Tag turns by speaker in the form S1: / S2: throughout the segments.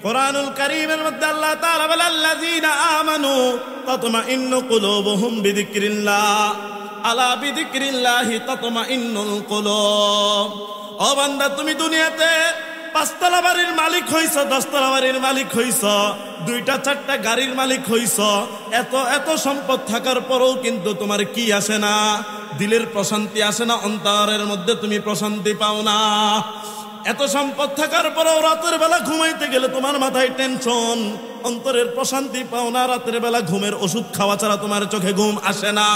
S1: কুরআনুল কারীমের মধ্যে আল্লাহ তাআলা বলে আল্লাযীনা আমানু তাতমাইন্নু কুলুবুহুম বিযিকরিল্লাহ আলা বিযিকরিল্লাহি তাতমাইন্নুল কুলুব। ও বান্দা, তুমি দুনিয়াতে 5 তলা বাড়ির মালিক হইছ, 10 তলা বাড়ির মালিক হইছ, 2টা 4টা গাড়ির মালিক হইছ, এত সম্পদ থাকার পরেও কিন্তু তোমার কি আসে না? দিলের প্রশান্তি আসে না, অন্তরের মধ্যে তুমি প্রশান্তি পাও না। এত সম্পদ থাকার পরেও রাতের বেলা ঘুমাইতে গেলে তোমার মাথায় টেনশন, অন্তরের প্রশান্তি পাও না। রাতের বেলা ঘুমের ওষুধ খাওয়া ছাড়া তোমার চোখে ঘুম আসে না।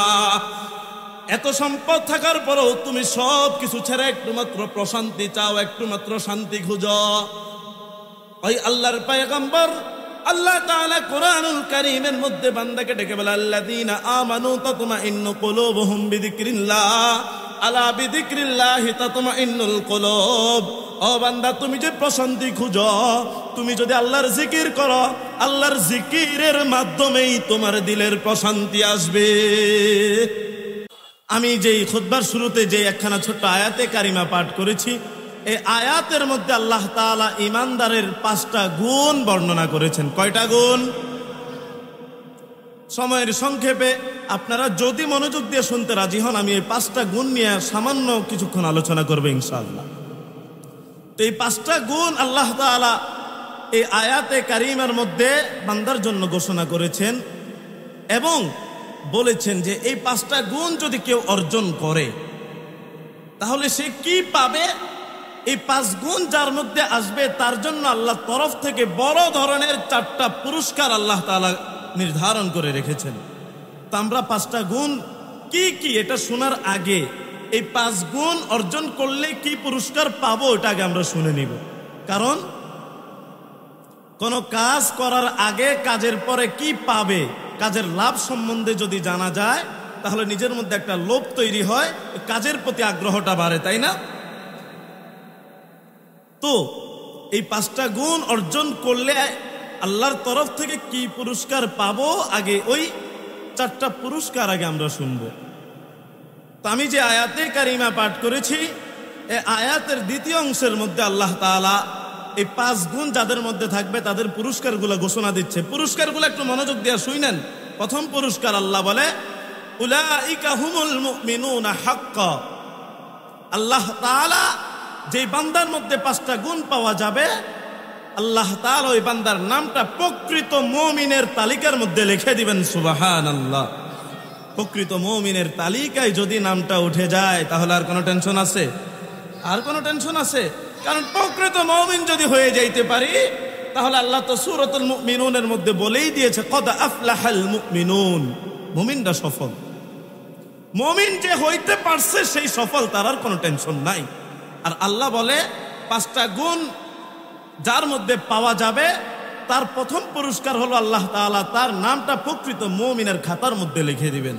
S1: এত সম্পদ থাকার পরেও তুমি সব কিছু ছেড়ে একটুমাত্র প্রশান্তি চাও, একটুমাত্র শান্তি খুঁজো। ওই আল্লাহর পয়গম্বর আল্লাহ তাআলা কুরআনুল কারীমের মধ্যে বান্দাকে ডেকে বলে আল্লাযীনা আমানু তাতমাইন্নু কুলুবুহুম বিযিকরিল্লাহ আলা বিযিকরিল্লাহি তাতমাইন্নুল কুলুব। ও বান্দা, তুমি যে প্রশান্তি খুঁজো, তুমি যদি আল্লাহর জিকির করো, আল্লাহর জিকিরের মাধ্যমেই তোমার দিলের প্রশান্তি আসবে। আমি যেই খুতবার শুরুতে যে একখানা ছোট্ট আয়াতে কারিমা পাঠ করেছি, এই আয়াতের মধ্যে আল্লাহ তাআলা ঈমানদারের 5টা গুণ বর্ণনা করেছেন। কয়টা গুণ? সময়ের সংক্ষেপে আপনারা যদি মনোযোগ দিয়ে শুনতে রাজি হন, আমি এই 5টা গুণ নিয়ে সামান্য কিছুক্ষণ আলোচনা করব ইনশাআল্লাহ। তো এই 5টা গুণ আল্লাহ তাআলা এই আয়াতে কারিমার মধ্যে বান্দার জন্য ঘোষণা করেছেন এবং বলেছেন যে এই 5টা গুণ যদি কেউ অর্জন করে তাহলে সে কি পাবে। এই 5 গুণ যার মধ্যে আসবে তার জন্য আল্লাহর তরফ থেকে বড় ধরনের 4টা পুরস্কার আল্লাহ তাআলা নির্ধারণ করে রেখেছেন। তা আমরা 5টা গুণ কি কি এটা শোনার আগে এই 5 গুণ অর্জন করলে কি পুরস্কার পাবো এটা আগে আমরা শুনে নিব। কারণ কোন কাজ করার আগে কাজের পরে কি পাবে, কাজের লাভ সম্বন্ধে যদি জানা যায় তাহলে নিজের মধ্যে একটা লোভ তৈরি হয়, কাজের প্রতি আগ্রহটা বাড়ে, তাই না? তো এই 5টা গুণ অর্জন করলে আল্লাহর তরফ থেকে কি পুরস্কার পাবো, আগে ওই 4টা পুরস্কার আগে আমরা শুনবো। তো আমি যে আয়াতে কারিমা পাঠ করেছি, এই আয়াতের দ্বিতীয় অংশের মধ্যে আল্লাহ তাআলা এই 5 গুণ যাদের মধ্যে থাকবে তাদের পুরস্কারগুলো ঘোষণা দিচ্ছে। পুরস্কারগুলো একটু মনোযোগ দিয়ে শুনেন। প্রথম পুরস্কার আল্লাহ বলে উলাইকা হুমুল মুমিনুনা হাক্কা। আল্লাহ তাআলা যে বান্দার মধ্যে 5টা গুণ পাওয়া যাবে, আল্লাহ তাআলা ওই বান্দার নামটা প্রকৃত মুমিনের তালিকার মধ্যে লিখে দিবেন। সুবহানাল্লাহ। প্রকৃত মুমিনের তালিকায় যদি নামটা উঠে যায় তাহলে আর কোনো টেনশন আছে? আর কোনো টেনশন আছে? কারণ প্রকৃত মুমিন যদি হয়ে যাইতে পারি তাহলে আল্লাহ তো সূরাতুল মুমিনুনের মধ্যে বলেই দিয়েছে কদ আফলাহাল মুমিনুন, মুমিনরা সফল। মুমিন যে হইতে পারছে সেই সফল, তার আর কোনো টেনশন নাই। আর আল্লাহ বলে 5টা গুণ যার মধ্যে পাওয়া যাবে তার প্রথম পুরস্কার হলো আল্লাহ তাআলা তার নামটা প্রকৃত মুমিনের খাতার মধ্যে লিখে দিবেন।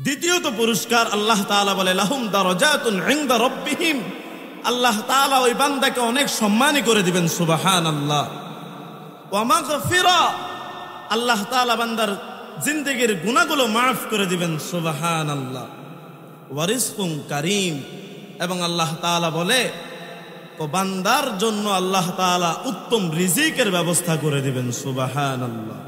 S1: দ্বিতীয়ত পুরস্কার আল্লাহ তাআলা বলে লাহুম দারাজাতুন ইনদা রাব্বিহিম। আল্লাহ তাআলা ওই বান্দাকে অনেক সম্মানী করে দিবেন। সুবহানাল্লাহ। ওয়া মাগফিরা। আল্লাহ তাআলা বান্দার জিন্দেগীর গুনাহগুলো মাফ করে দিবেন। সুবহানাল্লাহ। ওয়া রিজকুন কারীম। এবং আল্লাহ তাআলা বলে ও বান্দার জন্য আল্লাহ তাআলা উত্তম রিজিকের ব্যবস্থা করে দিবেন। সুবহানাল্লাহ।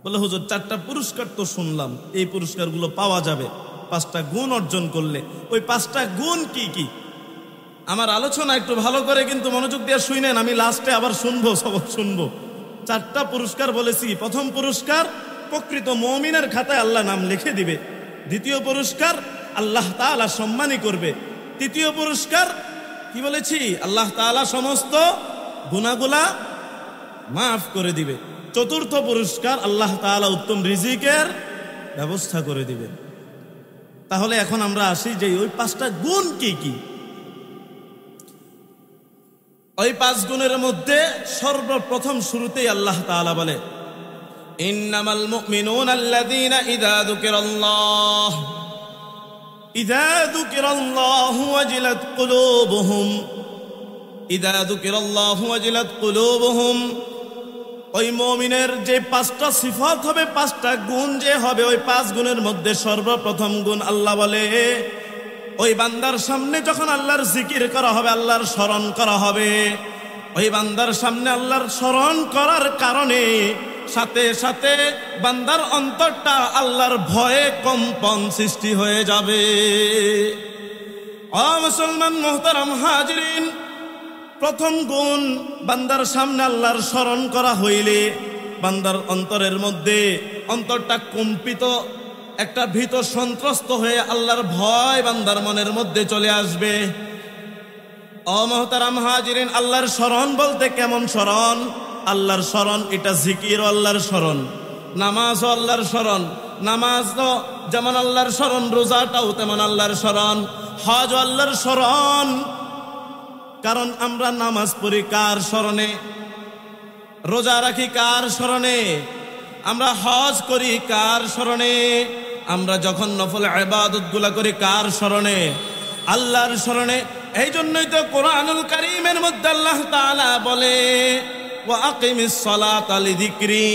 S1: বলে হুজুর 4টা পুরস্কার তো শুনলাম, এই পুরস্কারগুলো পাওয়া যাবে 5টা গুণ অর্জন করলে। ওই 5টা গুণ কি কি? আমার আলোচনা একটু ভালো করে কিন্তু মনোযোগ দিয়ে শুনেন, আমি লাস্টে আবার শুনবো, সবক শুনবো। 4টা পুরস্কার বলেছি। প্রথম পুরস্কার প্রকৃত মুমিনের খাতায় আল্লাহ নাম লিখে দিবে। দ্বিতীয় পুরস্কার আল্লাহ তাআলা সম্মানী করবে। তৃতীয় পুরস্কার কি বলেছি? আল্লাহ তাআলা সমস্ত গুনাহগুলা মাফ করে দিবে। চতুর্থ পুরস্কার আল্লাহ তাআলা উত্তম রিজিকের ব্যবস্থা করে দিবে। তাহলে এখন আমরা আসি যে ওই 5টা গুণ কি কি। ওই 5 গুণের মধ্যে সর্বপ্রথম শুরুতেই আল্লাহ তাআলা বলে ইন্নামাল মুমিনুনা আল্লাযীনা ইযা যুকিরাল্লাহু ওয়াজিলাত কুলুবুহুম। ওই মুমিনের যে 5টা সিফাত হবে, 5টা গুণ যে হবে, ওই 5 গুণের মধ্যে সর্বপ্রথম গুণ আল্লাহ বলে ওই বান্দার সামনে যখন আল্লাহর জিকির করা হবে, আল্লাহর স্মরণ করা হবে, ওই বান্দার সামনে আল্লাহর স্মরণ করার কারণে সাথে সাথে বান্দার অন্তরটা আল্লাহর ভয়ে কম্পন সৃষ্টি হয়ে যাবে। ও মুসলমান মুহতারাম হাজিরিন, প্রথম গুণ, বান্দার সামনে আল্লাহর স্মরণ করা হইলে বান্দার অন্তরের মধ্যে অন্তরটা কম্পিত, একটা ভীত সন্ত্রস্ত হয়ে আল্লাহর ভয় বান্দার মনের মধ্যে চলে আসবে। ও মুহতারাম হাজিরিন, আল্লাহর স্মরণ বলতে কেমন স্মরণ? আল্লাহর স্মরণ এটা জিকির ও আল্লাহর স্মরণ, নামাজ ও আল্লাহর স্মরণ। নামাজ তো যেমন আল্লাহর স্মরণ, রোজাটাও তেমন আল্লাহর স্মরণ, হজ ও আল্লাহর স্মরণ। কারণ আমরা নামাজ পড়ি কার স্মরণে? রোজা রাখি কার স্মরণে? আমরা হজ করি কার স্মরণে? আমরা যখন নফল ইবাদত গুলা করি কার স্মরণে? আল্লাহর স্মরণে। এই জন্যই তো কোরআনুল কারীমের মধ্যে আল্লাহ তাআলা বলে, ওয়া আকিমিস সালাতা লিযিকরি,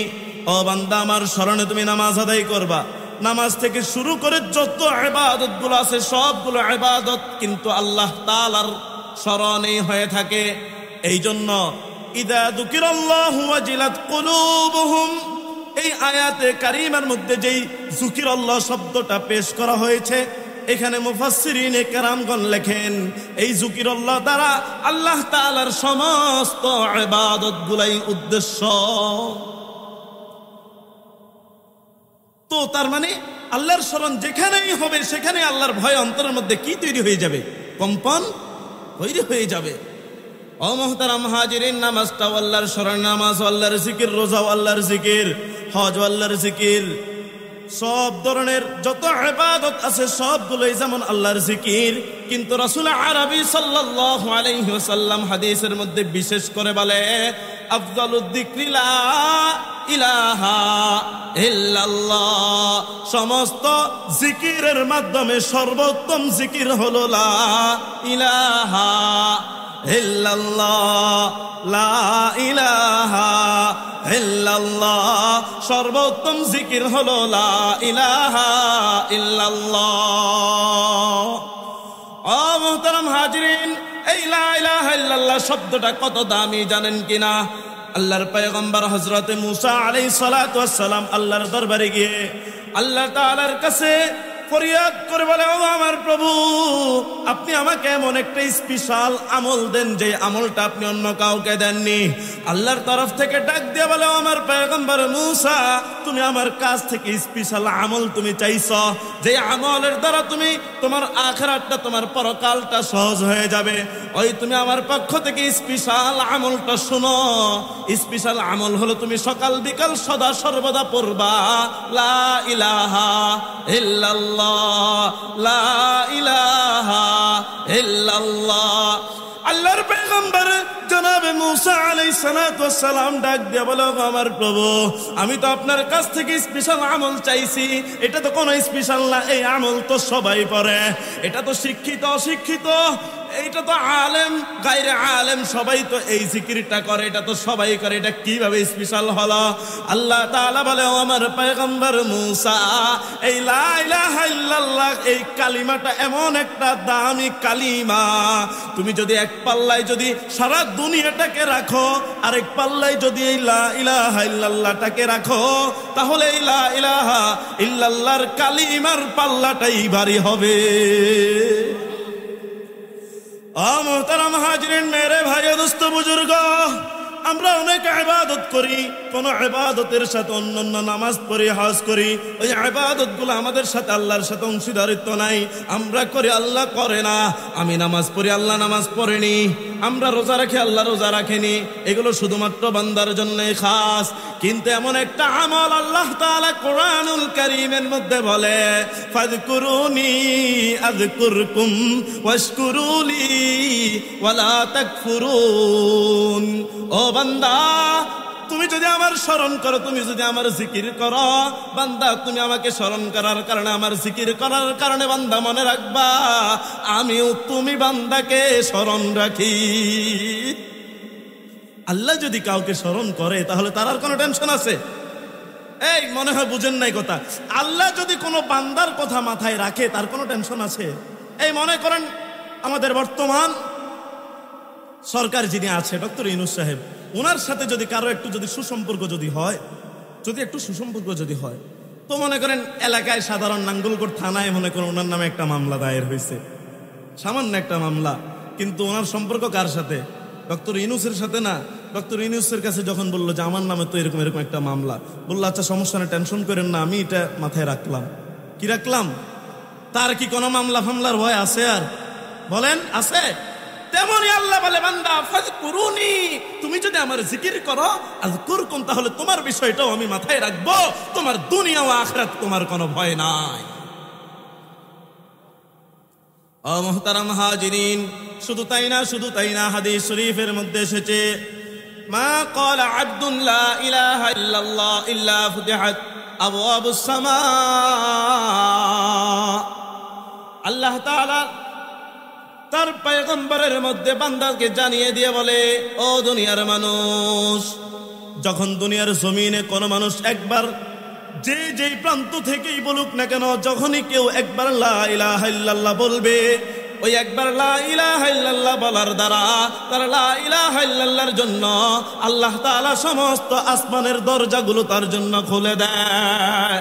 S1: ও বান্দা আমার স্মরণে তুমি নামাজ আদায় করবা। নামাজ থেকে শুরু করে যত ইবাদত গুলো আছে সবগুলো ইবাদত কিন্তু আল্লাহ তাআলার স্মরণেই হয়ে থাকে। এই জন্য ইদা যুকিরাল্লাহু ওয়াজিলাত কুলুবুহুম, এই আয়াতে কারিমার মধ্যে যেই যুকিরাল্লাহ শব্দটা পেশ করা হয়েছে, এখানে মুফাসসিরিনে কেরামগণ লেখেন এই যুকিরাল্লাহ দ্বারা আল্লাহ তাআলার সমস্ত ইবাদত গুলাই উদ্দেশ্য। তো তার মানে আল্লাহর স্মরণ যেখানেই হবে সেখানে আল্লাহর ভয় অন্তরের মধ্যে কি তৈরি হয়ে যাবে? কম্পন তৈরি হয়ে যাবে। ও মুহতারাম হাজিরিন, নামাজটা আল্লাহর স্মরণ, নামাজ আল্লাহর জিকির, রোজা আল্লাহর জিকির, হজ আল্লাহর জিকির, সব ধরনের যত ইবাদত আছে সবগুলোই যেমন আল্লাহর জিকির। কিন্তু রাসূল আরবি সাল্লাল্লাহু আলাইহি ওয়াসাল্লাম হাদিসের মধ্যে বিশেষ করে বলে, আফদালুদ যিকরি লা ইলাহা ইল্লাল্লাহ, সমস্ত জিকিরের মাধ্যমে সর্বোত্তম জিকির হলো লা ইলাহা ইল্লাল্লাহ, লা ইলাহা ইল্লাল্লাহ, সর্বোত্তম জিকির হলো লা ইলাহা ইল্লাল্লাহ। ও মুহতারাম হাজিরিন, এই লা ইলাহা ইল্লাল্লাহ শব্দটা কত দামি জানেন কিনা? আল্লাহর পয়গম্বর হযরত মুসা আলাইহিস সালাতু ওয়াস সালাম আল্লাহর দরবারে গিয়ে আল্লাহ তাআলার কাছে ফরিয়াদ করে বলে, ও আমার প্রভু, আপনি আমাকে এমন একটা স্পেশাল আমল দেন যে আমলটা আপনি অন্য কাউকে দেননি। আল্লাহর তরফ থেকে ডাক দিয়ে বলে, ও আমার পয়গম্বর মুসা, তুমি আমার কাছ থেকে স্পেশাল আমল তুমি চাইছো, যে আমলের দ্বারা তুমি তোমার আখিরাতটা, তোমার পরকালটা সহজ হয়ে যাবে। ওই তুমি আমার পক্ষ থেকে স্পেশাল আমলটা শোনো। স্পেশাল আমল হলো তুমি সকাল বিকাল সদা সর্বদা পড়বা লা ইলাহা ইল্লাল্লাহ, লা ইলাহা ইল্লাল্লাহ। আল্লাহর পয়গম্বর জনাবে মুসা আলাইহিস সালাতু ওয়াস সালাম ডাক দিয়ে বলে, আমার প্রভু, আমি তো আপনার কাছ থেকে স্পেশাল আমল চাইছি, এটা তো কোনো স্পেশাল না, এই আমল তো সবাই পড়ে, এটা তো শিক্ষিত অশিক্ষিত, এইটা তো আলেম গায়রে আলেম সবাই তো এই জিকিরটা করে, এটা তো সবাই করে, এটা কিভাবে স্পেশাল হলো? আল্লাহ তাআলা বলে, ও আমার পয়গম্বর মুসা, এই লা ইলাহা ইল্লাল্লাহ এই কালিমাটা এমন একটা দামি কালিমা, তুমি যদি এক পাল্লায় যদি সারা দুনিয়াটাকে রাখো, আরেক পাল্লায় যদি এই লা ইলাহা ইল্লাল্লাহটাকে রাখো, তাহলে এই লা ইলাহা ইল্লাল্লাহর কালিমার পাল্লাটাই ভারী হবে। ও মুহতারাম হাজিরিন, মেরে ভাই দোস্ত বুজুর্গ, আমরা অনেক ইবাদত করি, কোন ইবাদতের সাথে অন্যান্য নামাজ পড়ি, হজ করি, ওই ইবাদতগুলো আমাদের সাথে আল্লাহর সাথে অংশীদারিত্ব নাই, আমরা করি আল্লাহ করে না। আমি নামাজ পড়ি, আল্লাহ নামাজ পড়েনি। আমরা রোজা রাখি, আল্লাহ রোজা রাখেনি। এগুলো শুধুমাত্র বান্দার জন্যই খাস। কিন্তু এমন একটা আমল আল্লাহ তাআলা কোরআনুল কারীমের মধ্যে বলে, ফাযকুরুনি আযকুরকুম ওয়াশকুরুলি ওয়ালা তাকফুরুন। ও বান্দা, তুমি যদি আমার স্মরণ করো, তুমি যদি আমার জিকির করো, বান্দা তুমি আমাকে স্মরণ করার কারণে, আমার জিকির করার কারণে বান্দা মনে রাখবা আমিও তুমি বান্দাকে স্মরণ রাখি। আল্লাহ যদি কাউকে স্মরণ করে তাহলে তার আর কোনো টেনশন আছে? এই মনে হয় বুঝেন নাই কথা। আল্লাহ যদি কোনো বান্দার কথা মাথায় রাখে তার কোনো টেনশন আছে? এই মনে করেন আমাদের বর্তমান সরকার যিনি আছে ডক্টর ইউনূস সাহেব, ওনার সাথে যদি কারো একটু যদি সুসম্পর্ক যদি হয়, তো মনে করেন এলাকায় সাধারণ নাঙ্গলকোট থানায় মনে করেন ওনার নামে একটা মামলা দায়ের হয়েছে, সামান্য একটা মামলা, কিন্তু ওনার সম্পর্ক কার সাথে? ডক্টর ইউনূসের সাথে না। ডক্টর ইউনূসের কাছে যখন বললো যে আমার নামে তো এরকম এরকম একটা মামলা, বললো আচ্ছা সমস্যা না, টেনশন করেন না, আমি এটা মাথায় রাখলাম। কি রাখলাম? তার কি কোনো মামলা ফামলার ভয় আছে? আর বলেন আছে? তেমনই আল্লাহ বলে বান্দা ফাযকুরুনি, তুমি যদি আমার জিকির করো আযকুরকুম, তাহলে তোমার বিষয়টাও আমি মাথায় রাখবো, তোমার দুনিয়া ও আখিরাত তোমার কোনো ভয় নাই। ও মুহতারাম হাজিরিন, শুধু তাই না হাদিস শরীফের মধ্যে এসেছে মা ক্বালা আবদুন লা ইলাহা ইল্লাল্লাহ ইল্লা ফুতিহাত আবওয়াবুস সামা। আল্লাহ তাআলা তার পয়গম্বরের মধ্যে বান্দাকে জানিয়ে দিয়ে বলে, ও দুনিয়ার মানুষ, যখন দুনিয়ার জমিনে কোন মানুষ একবার যেই প্রান্ত থেকেই বলুক না কেন, যখনই কেউ একবার লা ইলাহা ইল্লাল্লাহ বলবে, ওই একবার লা ইলাহা ইল্লাল্লাহ বলার দ্বারা তার লা ইলাহা ইল্লাল্লাহর জন্য আল্লাহ তাআলা সমস্ত আসমানের দরজাগুলো তার জন্য খুলে দেয়।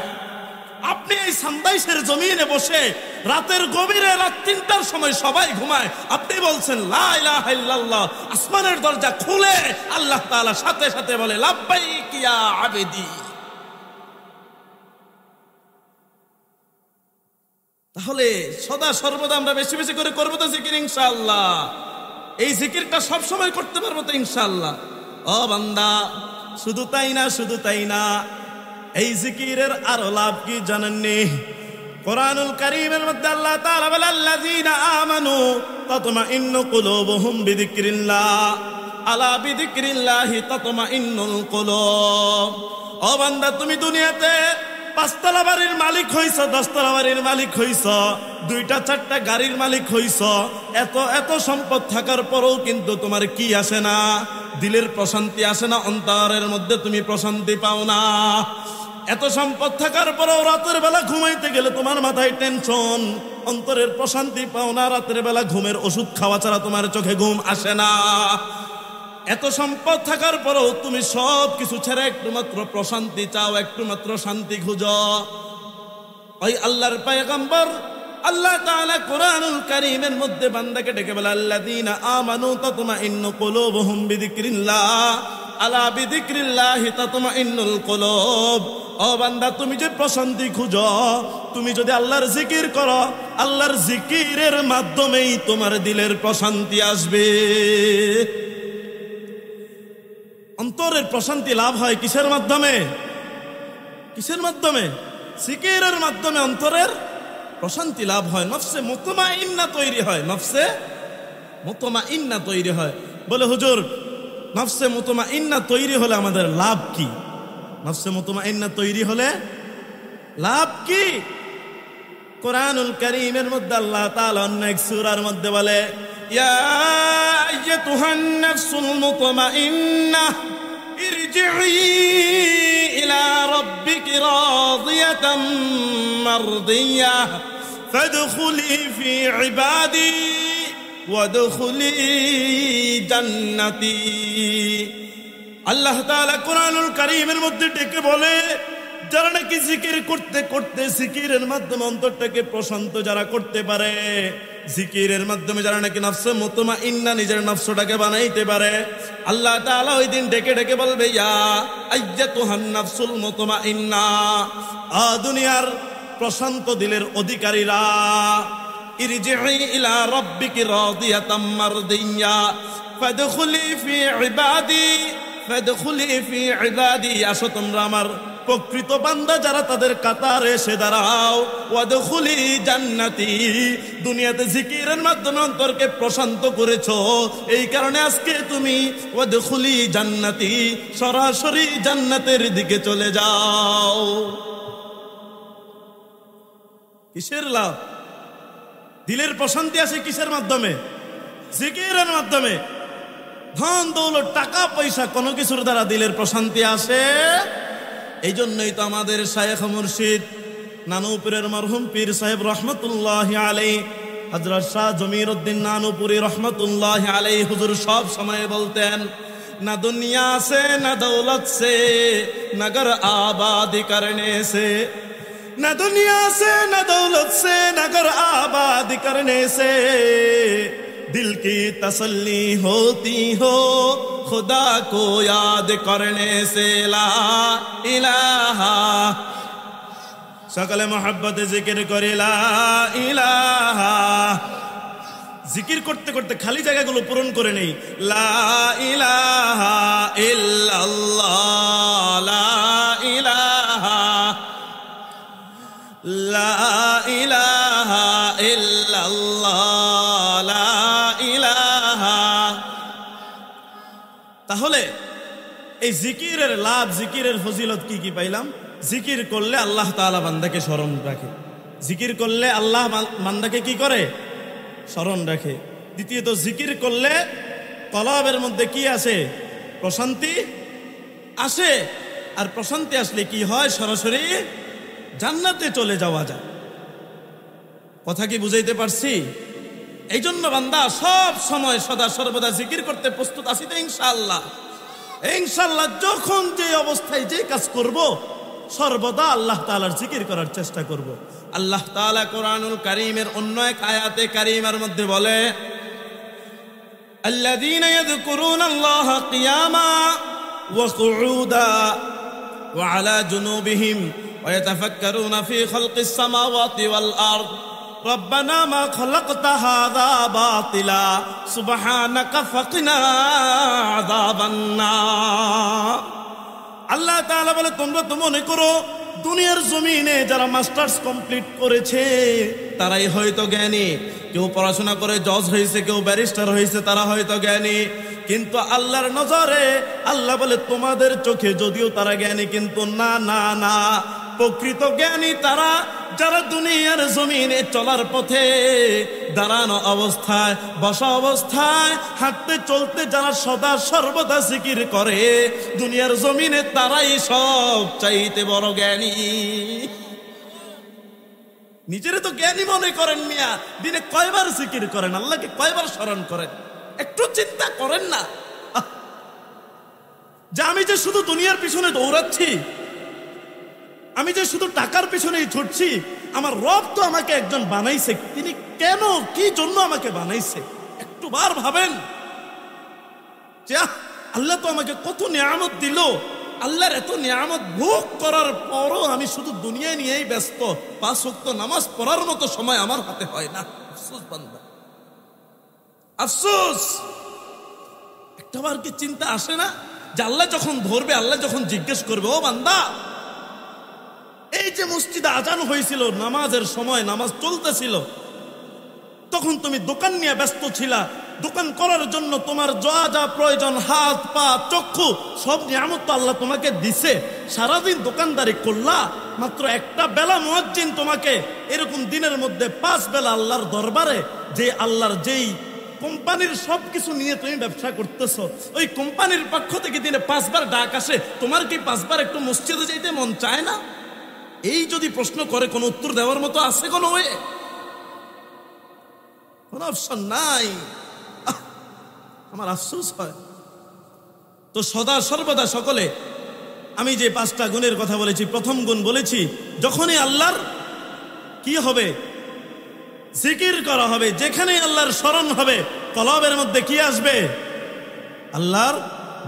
S1: আপনি এই সান্দাইশের জমিনে বসে রাতের গভীরে, রাত ৩টার সময় সবাই ঘুমায়, আপনি বলছেন লা ইলাহা ইল্লাল্লাহ, আসমানের দরজা খুলে আল্লাহ তাআলা সাথে সাথে বলে লাব্বাইক ইয়া আবেদি। তাহলে সদা সর্বদা আমরা বেশি বেশি করে করবো তো জিকির ইনশাআল্লাহ। এই জিকিরটা সব সময় করতে পারবো তো ইনশাআল্লাহ। ও বান্দা, শুধু তাই না, এই জিকিরের আরো লাভ কি জানেননি? কোরআনুল কারীমের মধ্যে আল্লাহ তাআলা বলে আল্লাযীনা আমানু তাতমাইন্নু কুলুবুহুম বিযিকরিল্লাহ, আলা বিযিকরিল্লাহি তাতমাইন্নুল কুলুব। ও বান্দা, তুমি দুনিয়াতে ৫তলা বাড়ির মালিক হইছ, ১০তলা বাড়ির মালিক হইছ, ২টা ৪টা গাড়ির মালিক হইছ, এত সম্পদ থাকার পরেও কিন্তু তোমার কি আসে না? দিলের প্রশান্তি আসে না, অন্তরের মধ্যে তুমি প্রশান্তি পাও না। এত সম্পদ থাকার পরেও রাতের বেলা ঘুমাইতে গেলে তোমার মাথায় টেনশন, অন্তরের প্রশান্তি পাও না। রাতের বেলা ঘুমের ওষুধ খাওয়া ছাড়া তোমার চোখে ঘুম আসে না। এত সম্পদ থাকার পরেও তুমি সব কিছু ছেড়ে একটু মাত্র প্রশান্তি চাও, একটু মাত্র শান্তি খুঁজো। ওই আল্লাহর পয়গম্বর আল্লাহ তাআলা কোরআনুল কারীমের মধ্যে বান্দাকে ডেকে বলে আল্লাযীনা আমানু তাতমাইন্নু কুলুবুহুম বিযিকরিল্লাহ, আলা বিযিকরিল্লাহি তাতমাইন্নুল কুলুব। ও বান্দা, তুমি যে প্রশান্তি খুঁজো, তুমি যদি আল্লাহর জিকির করো, আল্লাহর জিকিরের মাধ্যমেই তোমার দিলের প্রশান্তি আসবে। অন্তরের প্রশান্তি লাভ হয় কিসের মাধ্যমে? জিকিরের মাধ্যমে অন্তরের প্রশান্তি লাভ হয়, নফসে মুতমাইন্না তৈরি হয়। বলে হুজুর, নফসে মুতমাইন্না তৈরি হলে আমাদের লাভ কি? নফসে মুতমাইন্না তৈরি হলে লাভ কি? কোরআনুল কারীমের মধ্যে আল্লাহ তাআলা অন্য এক সূরার মধ্যে বলে ইয়া আইয়াতুহান নাফসুল মুতমাইন্নাহ ইরজিই ইলা রাব্বিকি রাদিয়াতাম মারদিয়াহ ফাদখুলি ফি ইবাদি ওয়াদখুলি জান্নাতি। আল্লাহ তাআলা কোরআনুল কারীমের মধ্যে ডেকে বলে, যারা নাকি জিকির করতে করতে জিকিরের মাধ্যমে অন্তরটাকে প্রশান্ত যারা করতে পারে, জিকিরের মাধ্যমে যারা নাকি নফসে মুতমাইন্না নিজের নফসটাকে বানাইতে পারে, আল্লাহ তাআলা ওই দিন ডেকে ডেকে বলবে ইয়া আইয়াতুহান নাফসুল মুতমাইন্না, দুনিয়ার প্রশান্ত দিলের অধিকারীরা, ইরজিই ইলা রাব্বিকি রাদিয়াতাম মারদিয়া ফাদখুলি ফি ইবাদি, আসো তোমরা আমার প্রকৃত বান্দা যারা তাদের কাতারে এসে দাঁড়াও। ওয়াদখুলি জান্নাতি, দুনিয়াতে জিকিরের মাধ্যমে অন্তরকে প্রশান্ত করেছো, এই কারণে আজকে তুমি ওয়াদখুলি জান্নাতি, সরাসরি জান্নাতের দিকে চলে যাও। কিসের লাভ? দিলের প্রশান্তি আসে কিসের মাধ্যমে? জিকিরের মাধ্যমে। ধন দৌলত টাকা পয়সা কোনো কিছুর দ্বারা দিলের প্রশান্তি আসে? এই জন্যই তো আমাদের শায়েখ মুর্শিদ নানুপুরের মরহুম পীর সাহেব রহমতুল্লাহ আলাইহি হযরত শাহ জমিরউদ্দিন নানুপুরি রহমতুল্লাহ আলাইহি হুজুর সব সময় বলতেন, না দুনিয়া से न दौलत से नगर आबाद करने से, न दुनिया से न दौलत से नगर आबाद करने से दिल की तसल्ली होती हो खुदा को याद करने से। ला इलाहा, सकल मोहब्बत जिक्र करे ला इलाहा। জিকির করতে করতে খালি জায়গাগুলো পূরণ করে নেই। লা ইলাহা ইল্লাল্লাহ, লা ইলাহা, লা ইলাহা ইল্লাল্লাহ, লা ইলাহা। তাহলে এই জিকিরের লাভ, জিকিরের ফজিলত কি কি পাইলাম? জিকির করলে আল্লাহ তাআলা বান্দাকে স্মরণ রাখে। জিকির করলে আল্লাহ বান্দাকে কি করে? স্মরণ রাখে। দ্বিতীয়ত, জিকির করলে কলবের মধ্যে কি আসে? প্রশান্তি আসে। আর প্রশান্তি আসলে কি হয়? সরাসরি জান্নাতে চলে যাওয়া যায়। কথা কি বুঝাইতে পারছি? এই জন্য বান্দা সব সময় সদা সর্বদা জিকির করতে প্রস্তুত আছি তো ইনশাআল্লাহ। ইনশাআল্লাহ যখন যে অবস্থায় যে কাজ করব সর্বদা আল্লাহ তাআলার জিকির করার চেষ্টা করব। আল্লাহ তাআলা কোরআনুল কারীমের অন্য এক আয়াতে কারীমার মধ্যে বলে, আল্লাযীনা ইয়াযকুরুনাল্লাহা কিয়ামা ওয়া কুউদা ওয়া আলা জুনুবিহিম ওয়া ইয়াতাফাক্কারুনা ফী খালকিস সামাওয়াতি ওয়াল আরদ রব্বানা মা খালাকতা হাযা বাতিলা সুবহানাকা ফাকিনা আযাবান নার। আল্লাহ তাআলা বলে, তোমরা তো মনে করো দুনিয়ার জমিনে যারা মাস্টার্স কমপ্লিট করেছে তারাই হয়তো জ্ঞানী। কেউ পড়াশোনা করে জজ হয়েছে, কেউ ব্যারিস্টার হয়েছে, তারা হয়তো জ্ঞানী। কিন্তু আল্লাহর নজরে আল্লাহ বলে, তোমাদের চোখে যদিও তারা জ্ঞানী, কিন্তু না না না, প্রকৃত জ্ঞানী তারা যারা দুনিয়ার জমিনে চলার পথে, দাঁড়ানো অবস্থায়, বসা অবস্থায়, হাঁটতে চলতে যারা সদা সর্বদা জিকির করে, দুনিয়ার জমিনে তারাই সব চাইতে বড় জ্ঞানী। নিজেরে তো জ্ঞানী মনে করেন মিয়া, দিনে কয়বার জিকির করেন, আল্লাহকে কয়বার স্মরণ করেন, একটু চিন্তা করেন না যে আমি যে শুধু দুনিয়ার পিছনে দৌড়াচ্ছি, আমি যে শুধু টাকার পিছনেই ছুটছি, আমার রব তো আমাকে একজন বানাইছে, তিনি কেন কি জন্য আমাকে বানাইছে একটু বার ভাবেন। যে আল্লাহ তো আমাকে কত নিয়ামত দিল, আল্লাহর এত নিয়ামত ভোগ করার পরও আমি শুধু দুনিয়া নিয়েই ব্যস্ত, 5 ওয়াক্ত নামাজ পড়ার মতো সময় আমার হাতে হয় না। আফসোস বান্দা, আফসোস। একটাবার কি চিন্তা আসে না যে আল্লাহ যখন ধরবে, আল্লাহ যখন জিজ্ঞেস করবে, ও বান্দা, এই যে মসজিদে আজান হয়েছিল, নামাজের সময় নামাজ চলতেছিল, তখন তুমি দোকান নিয়ে ব্যস্ত ছিলা, দোকান করার জন্য তোমার যা যা প্রয়োজন, হাত পা চক্ষু সব নিয়ামত তো আল্লাহ তোমাকে দিছে, সারাদিন দোকানদারি করলা, মাত্র একটা বেলা মুয়াজ্জিন তোমাকে এরকম দিনের মধ্যে 5 বেলা আল্লাহর দরবারে, যে আল্লাহর যেই কোম্পানির সবকিছু নিয়ে তুমি ব্যবসা করতেছো, ওই কোম্পানির পক্ষ থেকে দিনে 5 বার ডাক আসে, তোমার কি 5 বার একটু মসজিদে যাইতে মন চায় না? এই যদি প্রশ্ন করে, কোন উত্তর দেওয়ার মতো আছে কোন ওয়ে? কোন অপশন নাই। আমার আফসোস হয়। তো সদা সর্বদা সকলে, আমি যে 5টা গুণের কথা বলেছি, প্রথম গুণ বলেছি, যখনই আল্লাহর কি হবে? জিকির করা হবে, যেখানে আল্লাহর স্মরণ হবে, কলবের মধ্যে কি আসবে? আল্লাহর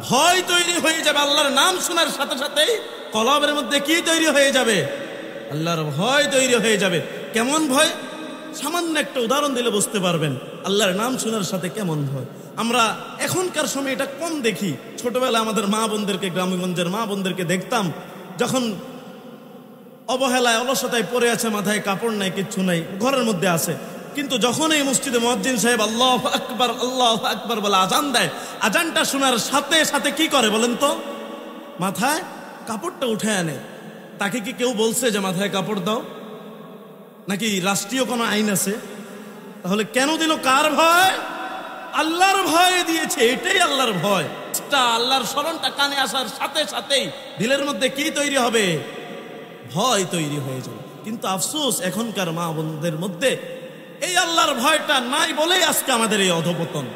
S1: ভয় তৈরি হয়ে যাবে। আল্লাহর নাম শোনার সাথে সাথেই কলবের মধ্যে কি তৈরি হয়ে যাবে? আল্লাহর ভয় তৈরি হয়ে যাবে। কেমন ভয়? সামান্য একটা উদাহরণ দিলে বুঝতে পারবেন আল্লাহর নাম শোনার সাথে কেমন ভয়। আমরা এখনকার সময় এটা কম দেখি, ছোটবেলা আমাদের মা বোনদেরকে, গ্রামগঞ্জের মা বোনদেরকে দেখতাম, যখন অবহেলায় অলসতায় পড়ে আছে, মাথায় কাপড় নাই, কিচ্ছু নাই, ঘরের মধ্যে আছে, কিন্তু যখন এই মসজিদে মুয়াজ্জিন সাহেব আল্লাহু আকবার বলে আজান দেয়, আজানটা শোনার সাথে সাথে কি করে বলেন তো? মাথায় কাপড়টা উঠে আনে। তাকে কি কেউ বলছে যে মাথায় কাপড় দাও? নাকি রাষ্ট্রীয় কোনো আইন আছে? তাহলে কেন দিল? কার ভয়? আল্লাহর ভয় দিয়েছে। এটাই আল্লাহর ভয়। আল্লাহর স্মরণটা কানে আসার সাথে সাথেই দিলের মধ্যে কি তৈরি হবে? ভয় তৈরি হয়ে যাবে। কিন্তু আফসোস, এখনকার মা বোনদের মধ্যে এই আল্লাহর ভয়টা নাই বলেই আজকে আমাদের এই অধপতন।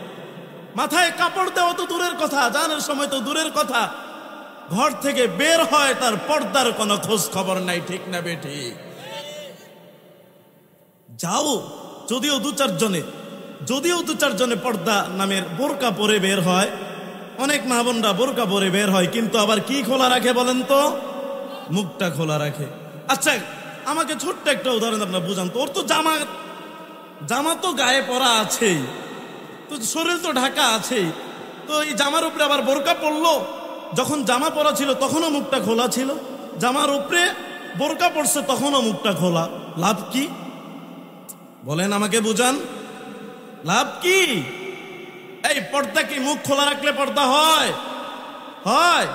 S1: মাথায় কাপড় দেওয়া তো দূরের কথা, জানার সময় তো দূরের কথা, ঘর থেকে বের হয় তার পর্দার কোনো খোঁজ খবর নাই। ঠিক না বেঠিক? যাও যদিও দু চারজনে পর্দা নামের বোরকা পরে বের হয়, অনেক মা বোনরা বোরকা পরে বের হয়, কিন্তু আবার কি খোলা রাখে বলেন তো? মুখটা খোলা রাখে। আচ্ছা আমাকে ছোট্ট একটা উদাহরণ আপনার বুঝান তো। ওর তো জামা তো গায়ে পরা আছেই, তো শরীর তো ঢাকা আছেই, তো এই জামার উপরে আবার বোরকা পরলো। যখন জামা পরা ছিল তখনও মুখটা খোলা ছিল, জামার উপরে বোরকা পড়ছে তখনও মুখটা খোলা। লাভ কি বলেন, আমাকে বুঝান, লাভ কি? এই পর্দা কি মুখ খোলা রাখলে পর্দা হয়? হয়?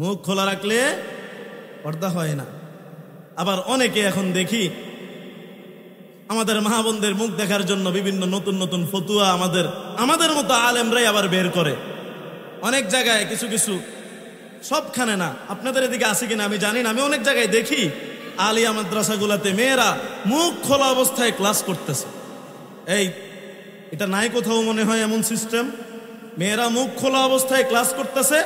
S1: মুখ খোলা রাখলে পর্দা হয় না। আবার অনেকে এখন দেখি আমাদের মা বোনদের মুখ দেখার জন্য বিভিন্ন নতুন নতুন ফতুয়া আমাদের মতো আলেমরাই আবার বের করে। অনেক জায়গায় কিছু সবখানে না, আপনাদের এদিকে আছে কিনা আমি জানি না, আমি অনেক জায়গায় দেখি আলিয়া মাদ্রাসাগুলাতে মেয়েরা মুখ খোলা অবস্থায় ক্লাস করতেছে। এটা নাই কোথাও মনে হয় এমন সিস্টেম? মেয়েরা মুখ খোলা অবস্থায় ক্লাস করতেছে,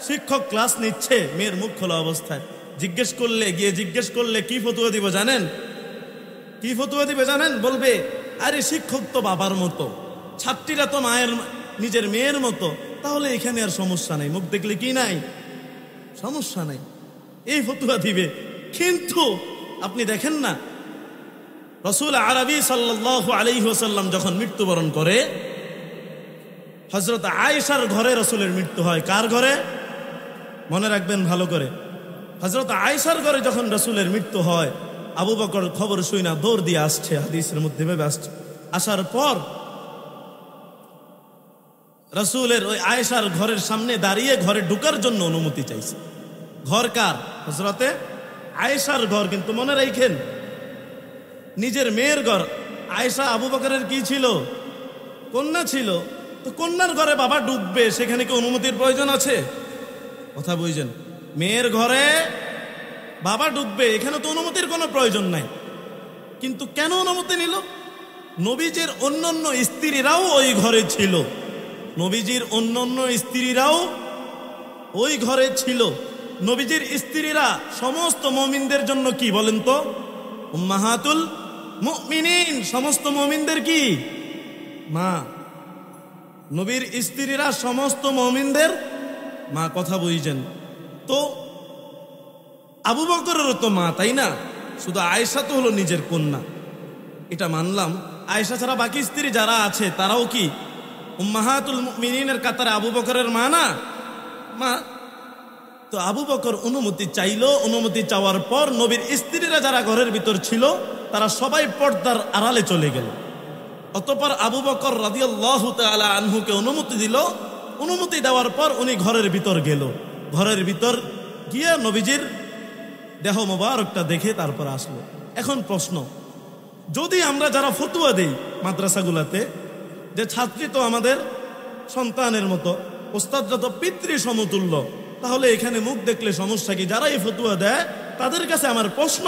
S1: শিক্ষক ক্লাস নিচ্ছে মেয়ের মুখ খোলা অবস্থায়। জিজ্ঞেস করলে কি ফতুয়া দিব জানেন? কি ফতুয়া দিবে জানেন? বলবে, আরে শিক্ষক তো বাবার মতো, ছাত্রীরা তো নিজের মেয়ের মতো, তাহলে এখানে আর সমস্যা নাই, মুখ দেখলে কি নাই, সমস্যা নাই, এই ফতুয়া দিবে। কিন্তু আপনি দেখেন না, রাসূল আরবি সাল্লাল্লাহু আলাইহি ওয়াসাল্লাম যখন মৃত্যুবরণ করে, হযরত আয়েশার ঘরে রাসূলের মৃত্যু হয়। কার ঘরে? মনে রাখবেন ভালো করে, হযরত আয়েশার ঘরে যখন রাসূলের মৃত্যু হয়, আবু বকর খবর শুই না দৌড় দিয়ে আসছে, হাদিসের মধ্যে ভেবে আসছে। আসার পর রাসূলের ওই আয়েশার ঘরের সামনে দাঁড়িয়ে ঘরে ঢুকার জন্য অনুমতি চাইছে। ঘর কার? হযরতে আয়েশার ঘর। কিন্তু মনে রাখেন, নিজের মেয়ের ঘর। আয়েশা আবু বকরের কি ছিল? কন্যা ছিল। তো কন্যার ঘরে বাবা ঢুকবে, সেখানে কি অনুমতির প্রয়োজন আছে? কথা বুঝছেন? মেয়ের ঘরে বাবা ঢুকবে, এখানে তো অনুমতির কোনো প্রয়োজন নাই। কিন্তু কেন অনুমতি নিল? নবীজির অন্যান্য স্ত্রীরাও ওই ঘরে ছিল, নবীজির অন্যান্য স্ত্রীরাও ওই ঘরে ছিল। নবীজির স্ত্রীরা সমস্ত মুমিনদের জন্য কি বলেন তো? উম্মাহাতুল মুমিনিন, সমস্ত মুমিনদের কি মা। নবীর স্ত্রীরা সমস্ত মুমিনদের মা। কথা বুঝছেন তো? আবু বকরেরও তো মা, তাই না? শুধু আয়েশা তো হলো নিজের কন্যা, এটা মানলাম। আয়েশা ছাড়া বাকি স্ত্রী যারা আছে তারাও কি উম্মাহাতুল মুমিনিনের কাতারে আবু বকরের মা না? মা। তো আবু বকর অনুমতি চাইলো, অনুমতি চাওয়ার পর নবীর স্ত্রীরা যারা ঘরের ভিতর ছিল তারা সবাই পর্দার আড়ালে চলে গেল। অতঃপর আবু বকর রাদিয়াল্লাহু তাআলা আনহুকে অনুমতি দিল। অনুমতি দেওয়ার পর উনি ঘরের ভিতর গেল। ঘরের ভিতর গিয়ে নবীজির দেহ মোবারকটা দেখে তারপর আসলো। এখন প্রশ্ন, যদি আমরা যারা ফতুয়া দেই মাদ্রাসাগুলাতে যে ছাত্রী তো আমাদের সন্তানের মতো, ওস্তাদরা তো পিতৃ সমতুল্য, তাহলে এখানে মুখ দেখলে সমস্যা কি? যারা এই ফতুয়া দেয় তাদের কাছে আমার প্রশ্ন,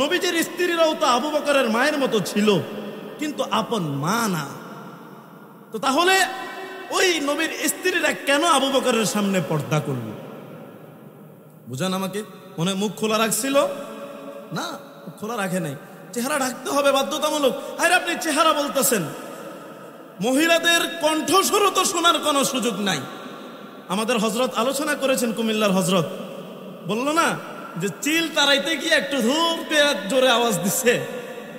S1: নবীজির স্ত্রীরাও তো আবু বকরের মায়ের মতো ছিল, কিন্তু আপন মা না। তো তাহলে ওই নবীর স্ত্রীরা কেন আবু বকরের সামনে পর্দা করল? বুঝান আমাকে। মনে মুখ খোলা রাখছিল না? খোলা রাখে নাই, চেহারা ঢাকতে হবে বাধ্যতামূলক। আরে আপনি চেহারা বলতেছেন, মহিলাদের কণ্ঠস্বরও তো শোনার কোনো সুযোগ নাই। আমাদের হজরত আলোচনা করেছেন, কুমিল্লার হজরত বলল না যে চিল তারাইতে গিয়ে একটু ধূপ জোরে আওয়াজ দিচ্ছে,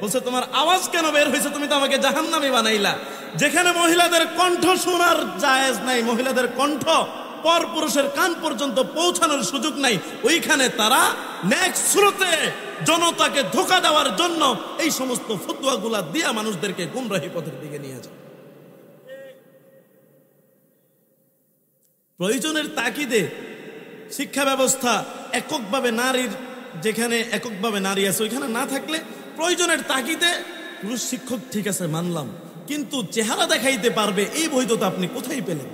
S1: বলছে তোমার আওয়াজ কেন বের হয়েছে? তুমি তো আমাকে জাহান্নামী বানাইলা। যেখানে মহিলাদের কণ্ঠ শোনার জায়েজ নাই, মহিলাদের কণ্ঠ পর পুরুষের কান পর্যন্ত পৌঁছানোর সুযোগ নাই, ওইখানে তারা নেক্সট স্রোতে জনতাকে ধোঁকা দেওয়ার জন্য এই সমস্ত ফতোয়াগুলা দিয়া মানুষদেরকে গুমরাহি পথের দিকে নিয়ে যায়। প্রয়োজনের তাকিদে শিক্ষা ব্যবস্থা এককভাবে নারীর, যেখানে এককভাবে নারী আছে ওইখানে না থাকলে প্রয়োজনের তাকিদে পুরুষ শিক্ষক ঠিক আছে মানলাম, কিন্তু চেহারা দেখাইতে পারবে এই বৈধতা আপনি কোথায় পেলেন?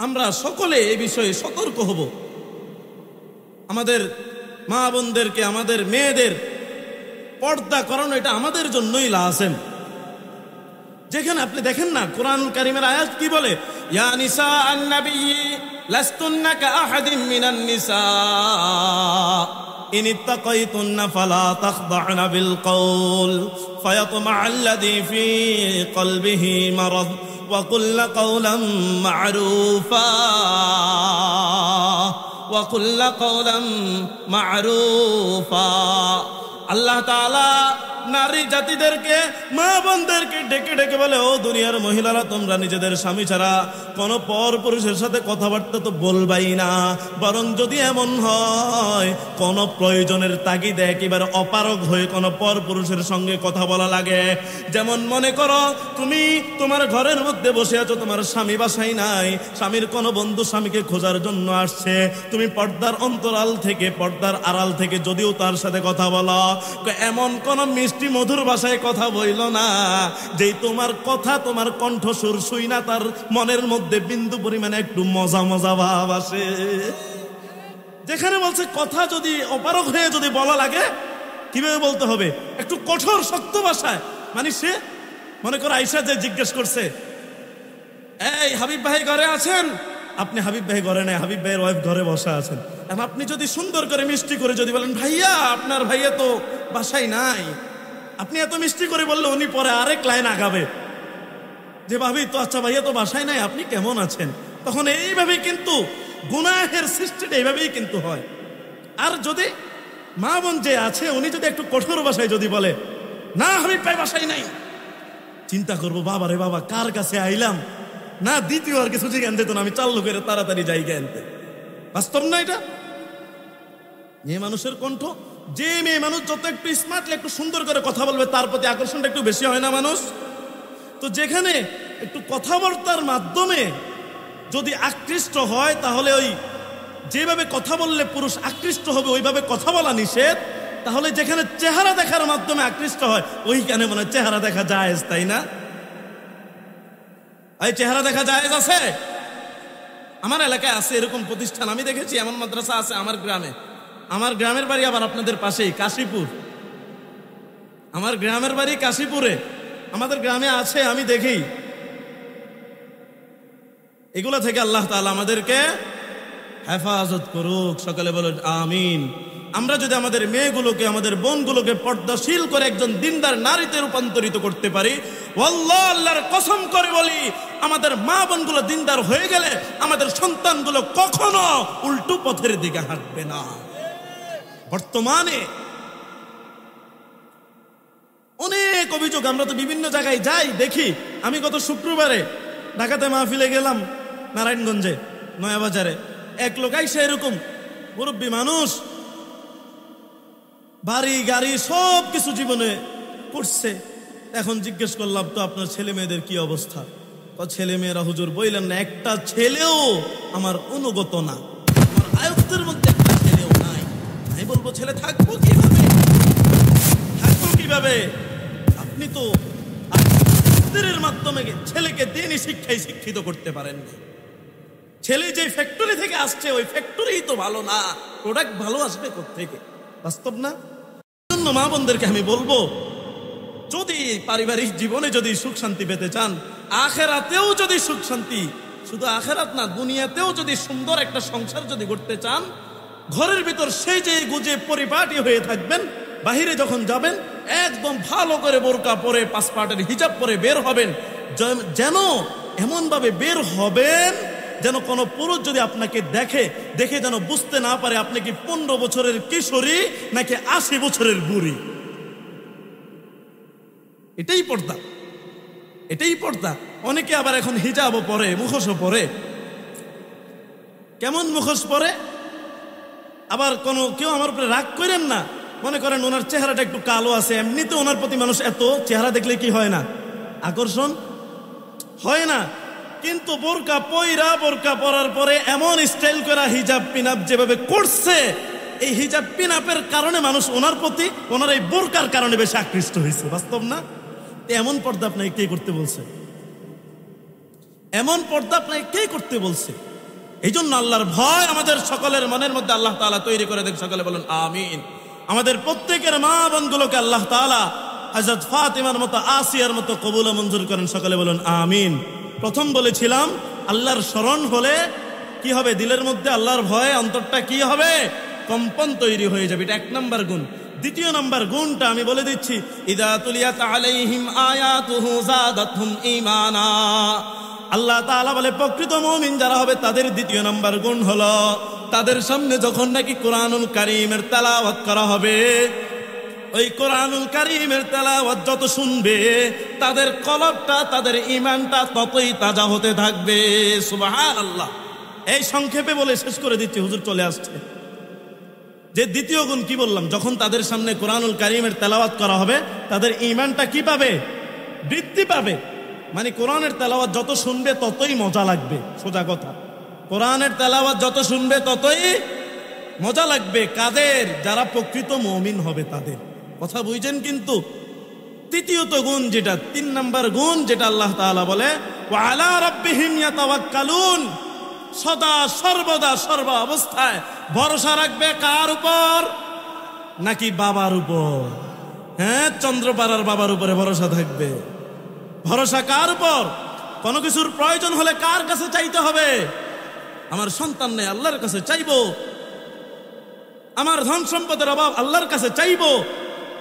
S1: আমরা সকলে এই বিষয়ে সতর্ক হব। আমাদের মা বোনদেরকে, আমাদের মেয়েদের পর্দা করানো এটা আমাদের জন্যই লাজেম। যেখানে আপনি দেখেন না কোরআনুল কারীমের আয়াত কি বলে, ইয়া নিসা আন-নবী লাস্তুন্না কাআহাদিন মিনান নিসা ইন ইত্তাকাইতুন্না ফালা তাখদা'না বিল কওল ফায়াতমা'আল্লাযী ফী কলবিহি মারাদ ওয়া কুল্লা কওলাম মা'রুফা ওয়া কুল্লা কওলাম মা'রুফা। আল্লাহ তাআলা নারী জাতিদেরকে, মা বোনদেরকে ডেকে ডেকে বলে, ও দুনিয়ার মহিলারা, তোমরা নিজেদের স্বামী ছাড়া কোন পর পুরুষের সাথে কথাবার্তা তো বলবাই না, বরং যদি এমন হয় কোন প্রয়োজনের তাগিদে একেবারে অপারগ হয়ে কোন পর পুরুষের সঙ্গে কথা বলা লাগে, যেমন মনে করো তুমি তোমার ঘরের মধ্যে বসে আছো, তোমার স্বামী বাসায় নাই, স্বামীর কোন বন্ধু স্বামীকে খোঁজার জন্য আসছে, তুমি পর্দার অন্তরাল থেকে, পর্দার আড়াল থেকে যদিও তার সাথে কথা বলো, এমন কোন মিষ্টি মধুর ভাষায় কথা বইল না যেই তোমার কথা, তোমার কণ্ঠস্বর শুই না তার মনের মধ্যে বিন্দু পরিমাণে একটু মজা মজা ভাব আসে। যেখানে বলছে কথা যদি অপারগ হয়ে যদি বলা লাগে, কিভাবে বলতে হবে? একটু কঠোর শক্ত ভাষায়। মানে সে মনে করো আয়েশা যে জিজ্ঞেস করছে, এই হাবিব ভাই ঘরে আছেন? আপনি হাবিব ভাই ঘরে নাই, হাবিব ভাইয়ের ওয়াইফ ঘরে বসা আছেন। এখন আপনি যদি সুন্দর করে মিষ্টি করে যদি বলেন, ভাইয়া আপনার ভাইয়া তো বাসায় নাই, আপনি এত মিষ্টি করে বললে উনি পরে আরেক লাইন আগাবে যে ভাবি তো, আচ্ছা ভাইয়া তো বাসায় নাই, আপনি কেমন আছেন? তখন এইভাবেই কিন্তু গুনাহের সৃষ্টিটা এইভাবেই কিন্তু হয়। আর যদি মা বোন যে আছে উনি যদি একটু কঠোর ভাষায় যদি বলে, না হাবিব ভাই বাসায় নাই, চিন্তা করবো বাবা রে বাবা কার কাছে আইলাম, না দ্বিতীয় আর কিছু জিজ্ঞান যেত না, আমি চাল্লু করে তাড়াতাড়ি যাই জ্ঞানতে। বাস্তব না এটা? মেয়ে মানুষের কণ্ঠ, যে মেয়ে মানুষ যত একটু স্মার্টলি একটু সুন্দর করে কথা বলবে তার প্রতি আকর্ষণটা একটু বেশি হয় না মানুষ? তো যেখানে একটু কথাবার্তার মাধ্যমে যদি আকৃষ্ট হয়, তাহলে ওই যেভাবে কথা বললে পুরুষ আকৃষ্ট হবে ওইভাবে কথা বলা নিষেধ। তাহলে যেখানে চেহারা দেখার মাধ্যমে আকৃষ্ট হয় ওইখানে মনে হয় চেহারা দেখা জায়েজ, তাই না? এই চেহারা দেখা জায়েজ আছে? আমার এলাকায় আছে এরকম প্রতিষ্ঠান, আমি দেখেছি, এমন মাদ্রাসা আছে আমার গ্রামে। আমার গ্রামের বাড়ি আবার আপনাদের পাশেই কাশীপুর। আমার গ্রামের বাড়ি কাশীপুরে, আমাদের গ্রামে আছে, আমি দেখি। এগুলা থেকে আল্লাহ তাআলা আমাদেরকে হেফাজত করুক, সকলে বলুন আমিন। আমরা যদি আমাদের মেয়েগুলোকে, আমাদের বোনগুলোকে পর্দাশীল করে একজন দিনদার নারীতে রূপান্তরিত করতে পারি, আল্লাহ আল্লাহর কসম করে বলি, আমাদের মা বোনগুলো দিনদার হয়ে গেলে আমাদের সন্তানগুলো কখনো উল্টো পথের দিকে হাঁটবে না। বর্তমানে অনেক অভিযোগ, আমরা তো বিভিন্ন জায়গায় যাই দেখি। আমি গত শুক্রবারে ঢাকাতে মাহফিলে গেলাম, নারায়ণগঞ্জে নয়াবাজারে। এক লোক আইসা এরকম মুরব্বী মানুষ, বাড়ি গাড়ি সব কিছু জীবনে করছে। এখন জিজ্ঞেস করলাম, তো আপনার ছেলে মেয়েদের কি অবস্থা? ছেলে মেয়েরা হুজুর বললেন না, একটা ছেলেও আমার অনুগত না, আমার আয়ত্তের মধ্যে একটা ছেলেও নাই। আমি বলবো ছেলে থাকবো কিভাবে, থাকবো কিভাবে? আপনি তো আপনাদের মাধ্যমে ছেলেকে দিনই শিক্ষায় শিক্ষিত করতে পারেন না। ছেলে যে ফ্যাক্টরি থেকে আসছে ওই ফ্যাক্টরি তো ভালো না, প্রোডাক্ট ভালো আসবে কোত্থেকে? বাস্তব না? জন্য মা বোনদেরকে আমি বলবো, যদি পারিবারিক জীবনে যদি সুখ শান্তি পেতে চান, আখেরাতেও যদি সুখ শান্তি, শুধু আখেরাত না দুনিয়াতেও যদি সুন্দর একটা সংসার যদি করতে চান, ঘরের ভিতর সেই যে গুজে পরিপাটি হয়ে থাকবেন, বাহিরে যখন যাবেন একদম ভালো করে বোরকা পরে, পাসপার্টের হিজাব পরে বের হবেন। যেন এমন ভাবে বের হবেন যেন কোনো পুরুষ যদি আপনাকে দেখে যেন বুঝতে না পারে আপনি কি 15 বছরের কিশোরী নাকি 80 বছরের বুড়ি। এটাই পর্দা, এটাই পর্দা। অনেকে আবার এখন হিজাবও পরে, মুখোশও পরে। কেমন মুখোশ পরে? আবার কেউ আমার উপরে রাগ করেন না, মনে করেন ওনার চেহারাটা একটু কালো আছে, এমনিতে ওনার প্রতি মানুষ এত চেহারা দেখলে কি হয় না, আকর্ষণ হয় না। কিন্তু বোরকা পরার পরে এমন স্টাইল করা হিজাব পিনাপ যেভাবে করছে, এই হিজাব পিনাপের কারণে মানুষ ওনার প্রতি, ওনার এই বোরকার কারণে বেশি আকৃষ্ট হয়েছে। বাস্তব না? এমন পর্দা আপনাকে কে করতে বলছে? এমন পর্দা আপনাকে কে করতে বলছে? এই জন্য আল্লাহর ভয় আমাদের সকলের মনের মধ্যে আল্লাহ তাআলা তৈরি করে দেখ, সকলে বলুন আমিন। আমাদের প্রত্যেকের মা বোনগুলোকে আল্লাহ তাআলা হযরত ফাতিমার মতো, আসিয়ার মতো কবুল ও মঞ্জুর করেন। সকলে বলুন আমিন। প্রথম বলেছিলাম আল্লাহর স্মরণ হলে কি হবে? দিলের মধ্যে আল্লাহর ভয়ে অন্তরটা কি হবে? কম্পন তৈরি হয়ে যাবে। এটা এক নাম্বার গুণ। দ্বিতীয় নাম্বার গুণটা আমি বলে দিচ্ছি, ইদা তুলিয়াত আলাইহিম আয়াতুহু যাদাতহুম ঈমানা। আল্লাহ তাআলা বলে প্রকৃত মুমিন যারা হবে তাদের দ্বিতীয় নাম্বার গুণ হলো, তাদের সামনে যখন নাকি কোরআনুল কারীমের তেলাওয়াত করা হবে, ওই কোরআনুল কারীমের তেলাওয়াত যত শুনবে তাদের কলবটা, তাদের ঈমানটা ততই তাজা হতে থাকবে। সুবহানাল্লাহ। এই সংক্ষেপে বলে শেষ করে দিচ্ছি, হুজুর চলে আসছে। যে দ্বিতীয় গুণ কি বললাম? যখন তাদের সামনে কোরআনুল কারীমের তেলাওয়াত করা হবে তাদের ঈমানটা কি পাবে? বৃদ্ধি পাবে। মানে কোরআনের তেলাওয়াত যত শুনবে ততই মজা লাগবে। সোজা কথা, কোরআনের তেলাওয়াত যত শুনবে ততই মজা লাগবে। কাদের? যারা প্রকৃত মুমিন হবে তাদের। কথা বুঝছেন? কিন্তু তৃতীয়ত গুণ যেটা, 3 নাম্বার গুণ যেটা আল্লাহ তাআলা বলে ওয়া আলা রাব্বিহিম ইয়াতাওয়াক্কালুন, সদা সর্বদা সর্ব অবস্থায় ভরসা রাখবে কার উপর? নাকি বাবার উপর? হ্যাঁ, চন্দ্রপাড়ার বাবার উপরে ভরসা থাকবে। ভরসা কার উপর? কোনো কিছুর প্রয়োজন হলে কার কাছে চাইতে হবে? আমার সন্তান নেই, আল্লাহর কাছে চাইবো। আমার ধন সম্পদের অভাব, আল্লাহর কাছে চাইবো।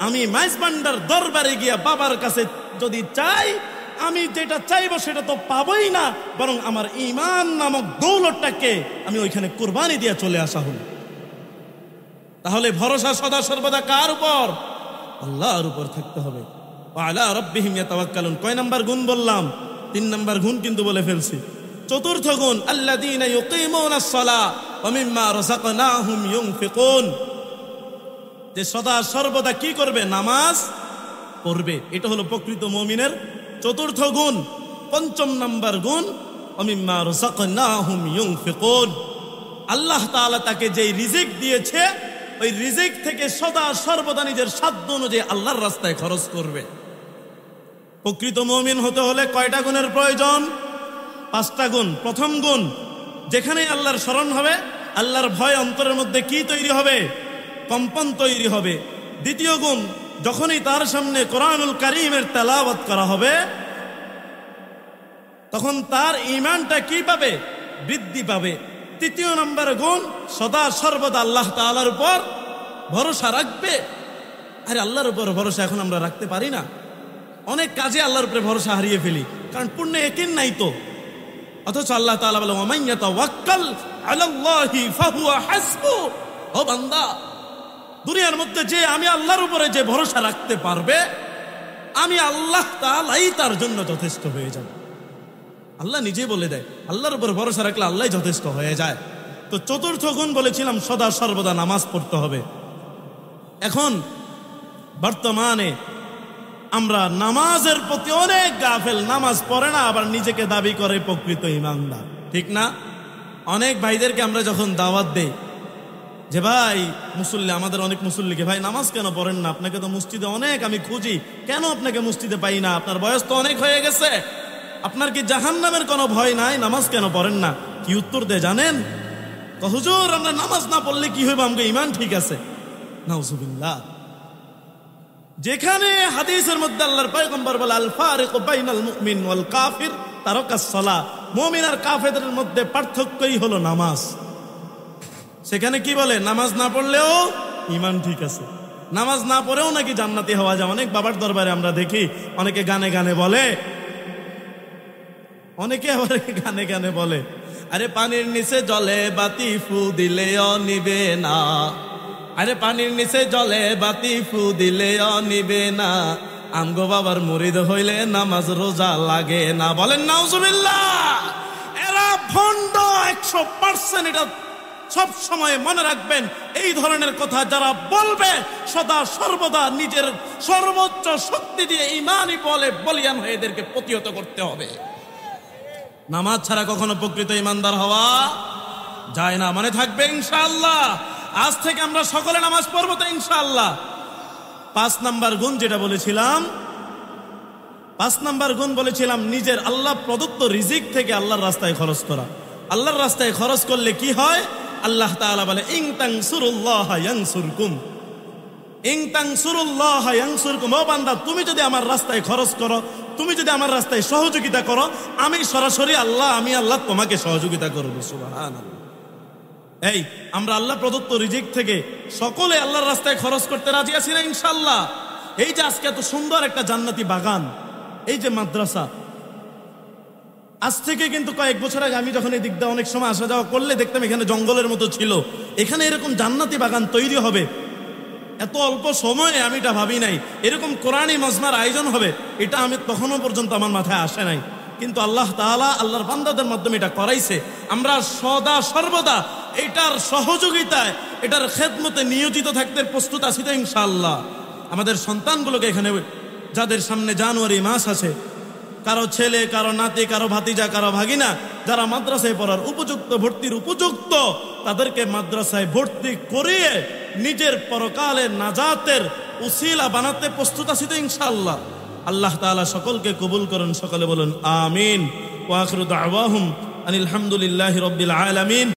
S1: আমি মাইজবান্ডার দরবারে গিয়া বাবার কাছে যদি চাই, আমি যেটা চাইবো সেটা তো পাবোই না, বরং আমার ঈমান নামক দৌলতটাকে আমি ওইখানে কুরবানি দিয়ে চলে আসা হল। তাহলে ভরসা সদা সর্বদা কার উপর? আল্লাহর উপর থাকতে হবে। ওয়া আলা রাব্বিহিম ইয়াতাওয়াক্কালুন। কয় নাম্বার গুণ বললাম? 3 নাম্বার গুণ কিন্তু বলে ফেলছি। চতুর্থ গুণ, আল্লাযীনা ইউকিমুনাস সালাহ ওয়া মিম্মা রাযাকনাহুম ইউনফিকুন। যে সদা সর্বদা কি করবে? নামাজ পড়বে। এটা হলো প্রকৃত মুমিনের চতুর্থ গুণ। 5ম নাম্বার গুণ, ওয়া মিম্মা রাযাকনাহুম ইউনফিকুন। আল্লাহ তাআলা তাকে যেই রিজিক দিয়েছে ওই রিজিক থেকে সদা সর্বদা নিজের সাধ্য অনুযায়ী আল্লাহর রাস্তায় খরচ করবে। প্রকৃত মুমিন হতে হলে কয়টা গুণের প্রয়োজন? 5টা গুণ। প্রথম গুণ, যেখানে আল্লাহর স্মরণ হবে আল্লাহর ভয় অন্তরের মধ্যে কি তৈরি হবে? কম্পন তৈরি হবে। দ্বিতীয় গুণ, যখনই তার সামনে কোরআনুল কারীমের তেলাওয়াত করা হবে তখন তার ঈমানটা কি পাবে? বৃদ্ধি পাবে। তৃতীয় নম্বর গুণ, সদা সর্বদা আল্লাহ তাআলার উপর ভরসা রাখবে। আরে আল্লাহর উপর ভরসা এখন আমরা রাখতে পারি না। অনেক কাজে আল্লাহর উপরে ভরসা হারিয়ে ফেলি, কারণ পূর্ণ ইয়াকিন নাই তো। অথচ আল্লাহ তাআলা বলে ওয়া মান ইয়াতাওয়াক্কাল আলাল্লাহি ফাহুয়া হাসবু। ও বান্দা, দুনিয়ার মধ্যে যে আমি আল্লাহর উপরে যে ভরসা রাখতে পারবে, আমি আল্লাহ তাআলাই তার জন্য যথেষ্ট হয়ে যাব। আল্লাহ নিজে বলে দেয়, আল্লাহর উপর ভরসা রাখলে আল্লাহই যথেষ্ট হয়ে যায়। তো চতুর্থ গুণ বলেছিলাম সদা সর্বদা নামাজ পড়তে হবে। এখন বর্তমানে আমরা নামাজের প্রতি অনেক গাফেল। নামাজ পড়ে না, আবার নিজেকে দাবি করে প্রকৃত ঈমানদার। ঠিক না? অনেক ভাইদেরকে আমরা যখন দাওয়াত দেই যে ভাই মুসল্লি, আমাদের অনেক মুসল্লিকে, ভাই নামাজ কেন পড়েন না? আপনাকে তো মসজিদে অনেক আমি খুঁজি, কেন আপনাকে মসজিদে পাই না? আপনার বয়স তো অনেক হয়ে গেছে, আপনার কি জাহান্নামের কোনো ভয় নাই? নামাজ কেন পড়েন না? কি উত্তর দেয় জানেন? হুজুর, আমরা নামাজ না পড়লে কি হইব? আমাকে ঈমান ঠিক আছে। নাউজুবিল্লাহ। যেখানে হাদিসের মধ্যে আল্লাহর পয়গম্বর বলে আল ফারিকু বাইনাল মুমিন ওয়াল কাফির তারাকাস সালাহ, মুমিন আর কাফেরের মধ্যে পার্থক্যই হলো নামাজ। সেখানে কি বলে? নামাজ না পড়লেও ঈমান ঠিক আছে। নামাজ না পড়েও নাকি জান্নাতি হওয়া যায়। অনেক বাবার দরবারে আমরা দেখি অনেকে গানে গানে বলে, অনেকে আবার গানে গানে বলে আরে পানির নিচে জলে বাতি ফু দিলেও নিবে না, আরে পানির নিচে জলে বাতি ফু দিলেও নিবে না, আমগো বাবার মুরিদ হইলে নামাজ রোজা লাগে না। বলেন নাউজুবিল্লাহ। এরা ভণ্ড 100%। এটা সব সময় মনে রাখবেন। এই ধরনের কথা যারা বলবে সদা সর্বদা নিজের সর্বোচ্চ শক্তি দিয়ে ঈমানই বলে বলিয়ান হয়ে এদেরকে প্রতিহত করতে হবে। নামাজ ছাড়া কখনো প্রকৃত ঈমানদার হওয়া যায় না। মনে থাকবে ইনশাআল্লাহ। আজ থেকে আমরা সকলে নামাজ পড়বো তো ইনশাআল্লাহ। 5 নাম্বার গুণ যেটা বলেছিলাম, 5 নাম্বার গুণ বলেছিলাম নিজের আল্লাহ প্রদত্ত রিজিক থেকে আল্লাহর রাস্তায় খরচ করা। আল্লাহর রাস্তায় খরচ করলে কি হয়? আল্লাহ তাআলা বলে ইন তানসুরুল্লাহ ইয়ানসুরকুম। ইন তানসুরুল্লাহ ইয়ানসুরকুম, ও বান্দা তুমি যদি আমার রাস্তায় খরচ করো, তুমি যদি আমার রাস্তায় সহযোগিতা করো, আমি সরাসরি আল্লাহ, আমি আল্লাহ তোমাকে সহযোগিতা করব। সুবহানাল্লাহ। এই আমরা আল্লাহ প্রদত্ত রিজিক থেকে সকলে আল্লাহর রাস্তায় খরচ করতে রাজি আছি না ইনশাআল্লাহ? এই যে আজকে এত সুন্দর একটা জান্নাতি বাগান, এই যে মাদ্রাসা, আজ থেকে কিন্তু কয়েক বছর আগে আমি যখন এই দিক দিয়ে অনেক সময় আসা যাওয়া করলে দেখতাম এখানে জঙ্গলের মতো ছিল, এখানে এরকম জান্নাতি বাগান তৈরি হবে এত অল্প সময়ে আমি এটা ভাবি নাই। এরকম কোরআনী মজমার আয়োজন হবে এটা আমি তখনও পর্যন্ত আমার মাথায় আসে নাই, কিন্তু আল্লাহ তাআলা আল্লাহর বান্দাদের মাধ্যমে এটা করাইছে। আমরা সদা সর্বদা এটার সহযোগিতায়, এটার খেদমতে নিয়োজিত থাকতে প্রস্তুত আছি তো ইনশাআল্লাহ। আমাদের সন্তানগুলোকে এখানে, যাদের সামনে জানুয়ারি মাস আছে, কারো ছেলে, কারো নাতি, কারো ভাতিজা, কারো ভাগিনা, যারা মাদ্রাসায় পড়ার উপযুক্ত, ভর্তির উপযুক্ত, তাদেরকে মাদ্রাসায় ভর্তি করিয়ে নিজের পরকালের নাজাতের উসিলা বানাতে প্রস্তুত আছি তো ইনশাআল্লাহ। আল্লাহ তাআলা সকলকে কবুল করুন, সকলে বলুন আমিন। ওয়া আখিরু দাওয়াহুম আনিল হামদুলিল্লাহি রাব্বিল আলামিন।